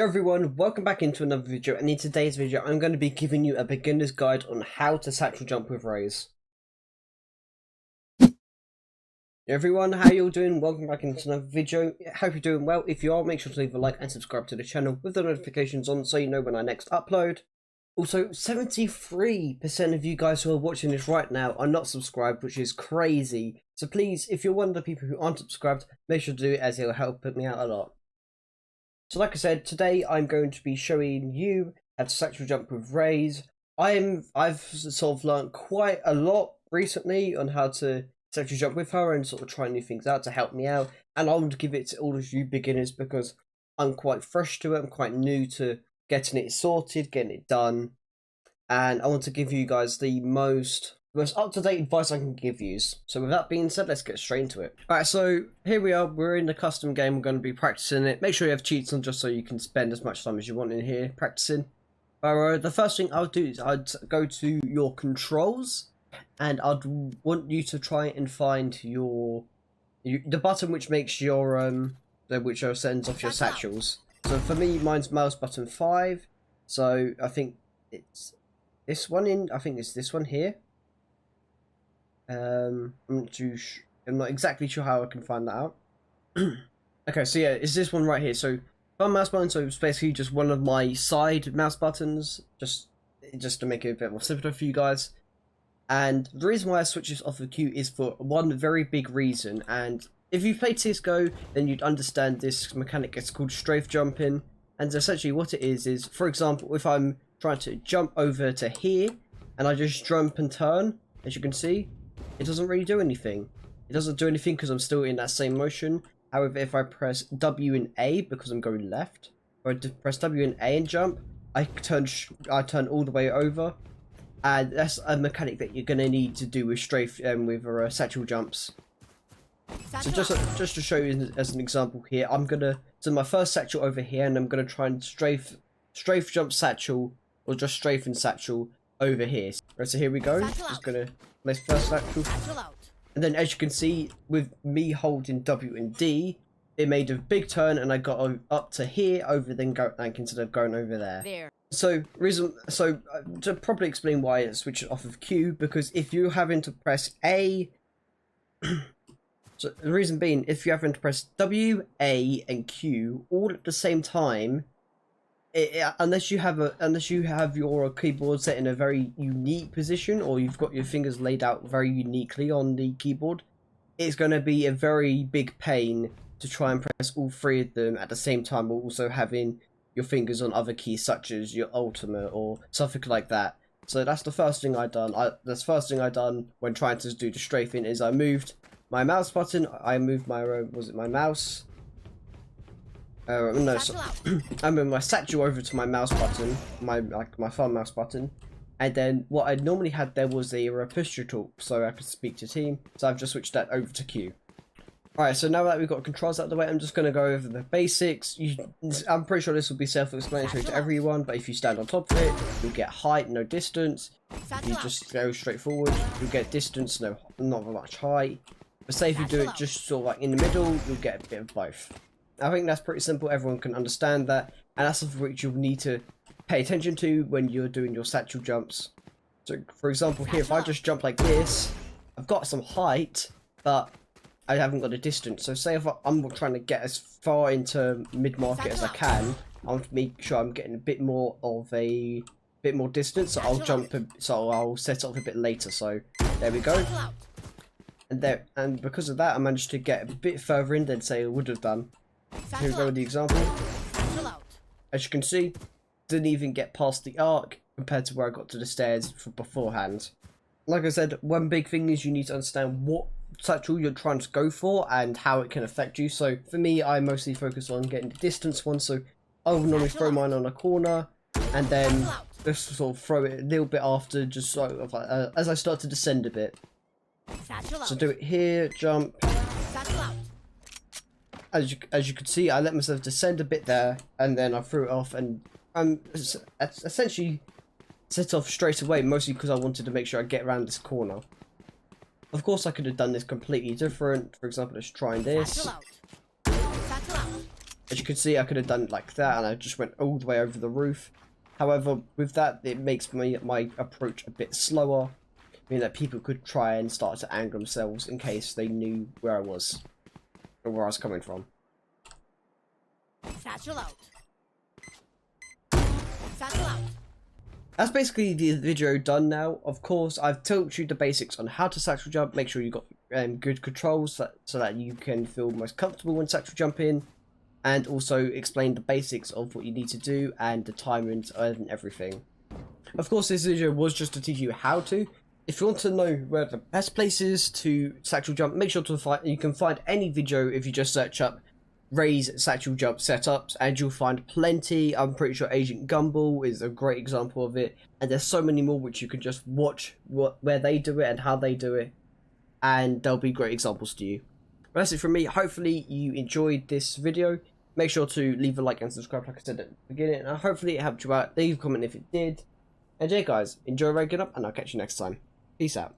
Yo everyone, welcome back into another video, and in today's video I'm going to be giving you a beginner's guide on how to satchel jump with Raze. Yo everyone, how you all doing? Welcome back into another video. Hope you're doing well. If you are, make sure to leave a like and subscribe to the channel with the notifications on so you know when I next upload. Also, 73% of you guys who are watching this right now are not subscribed, which is crazy. So please, if you're one of the people who aren't subscribed, make sure to do it as it will help put me out a lot. So like I said, today I'm going to be showing you how to satchel jump with Raze. I've sort of learned quite a lot recently on how to satchel jump with her and sort of try new things out to help me out. And I want to give it to all of you beginners because I'm quite fresh to it. I'm quite new to getting it sorted, getting it done. And I want to give you guys the most up-to-date advice I can give you. So with that being said, let's get straight into it. Alright, so here we are. We're in the custom game. We're going to be practicing it. Make sure you have cheats on just so you can spend as much time as you want in here practicing. The first thing I'll do is I'd go to your controls, and I'd want you to try and find the button which makes your which sends off your satchels. So for me, mine's mouse button 5. So I think it's this one I think it's this one here. I'm not exactly sure how I can find that out. Okay, so yeah, it's this one right here. So one mouse button, so it's basically just one of my side mouse buttons, just to make it a bit more simpler for you guys. And the reason why I switch this off of Q is for one very big reason. And if you've played CSGO, then you'd understand this mechanic. It's called strafe jumping. And essentially what it is, for example, if I'm trying to jump over to here, and I just jump and turn, as you can see, it doesn't really do anything. It doesn't do anything because I'm still in that same motion. However, if I press W and A because I'm going left, or I press W and A and jump, I turn all the way over, and that's a mechanic that you're gonna need to do with strafe with satchel jumps. So just to show you as an example here, I'm gonna do my first satchel over here, and I'm gonna try and strafe jump satchel, or just strafe and satchel over here. Right, so here we go. Just gonna place first satchel, and then as you can see, with me holding W and D, it made a big turn, and I got up to here, over then go like instead of going over there. So to properly explain why it switches off of Q, because if you're having to press A, so the reason being, if you're having to press W, A, and Q all at the same time, unless you have your keyboard set in a very unique position, or you've got your fingers laid out very uniquely on the keyboard, it's going to be a very big pain to try and press all three of them at the same time, while also having your fingers on other keys such as your ultimate or something like that. So that's the first thing I done. That's the first thing I done when trying to do the strafing, is I moved my mouse button. I moved my my mouse. No, so I moved my satchel over to my mouse button, my thumb mouse button, and then what I normally had there was a push talk, so I could speak to team. So I've just switched that over to Q. Alright, so now that we've got controls out of the way, I'm just going to go over the basics. I'm pretty sure this will be self-explanatory to everyone, but if you stand on top of it, you'll get height, no distance. If you just go straight forward, you'll get distance, not much height. But say if you do it just sort of like in the middle, you'll get a bit of both. I think that's pretty simple. Everyone can understand that, and that's something which you'll need to pay attention to when you're doing your satchel jumps. So, for example, here, if I just jump like this, I've got some height, but I haven't got a distance. So, say if I'm trying to get as far into mid-market as I can, I want to make sure I'm getting a bit more distance. So I'll jump. So I'll set it off a bit later. So there we go. And because of that, I managed to get a bit further in than say I would have done. Here we go with the example. As you can see, didn't even get past the arc compared to where I got to the stairs beforehand. Like I said, one big thing is you need to understand what satchel you're trying to go for and how it can affect you. So for me, I mostly focus on getting the distance one. So I would normally throw mine on a corner, and then just sort of throw it a little bit after, just sort of like, as I start to descend a bit. So do it here, jump. As you can see, I let myself descend a bit there, and then I threw it off, and essentially set off straight away, mostly because I wanted to make sure I get around this corner. Of course, I could have done this completely different. For example, just trying this. As you can see, I could have done it like that, and I just went all the way over the roof. However, with that, it makes my approach a bit slower, meaning that people could try and start to angle themselves in case they knew where I was, or where I was coming from. Satchel out. Satchel out. That's basically the video done now. Of course, I've taught you the basics on how to satchel jump. Make sure you've got good controls so that you can feel most comfortable when satchel jumping, and also explain the basics of what you need to do and the timings and everything. Of course, this video was just to teach you how to. If you want to know where the best place is to satchel jump, make sure to find. You can find any video if you just search up Raze satchel jump setups, and you'll find plenty. I'm pretty sure Agent Gumball is a great example of it, and there's so many more which you can just watch where they do it and how they do it, and they'll be great examples to you. But that's it from me. Hopefully you enjoyed this video. Make sure to leave a like and subscribe like I said at the beginning, and hopefully it helped you out. Leave a comment if it did. And yeah guys, enjoy ranking up, and I'll catch you next time. Peace out.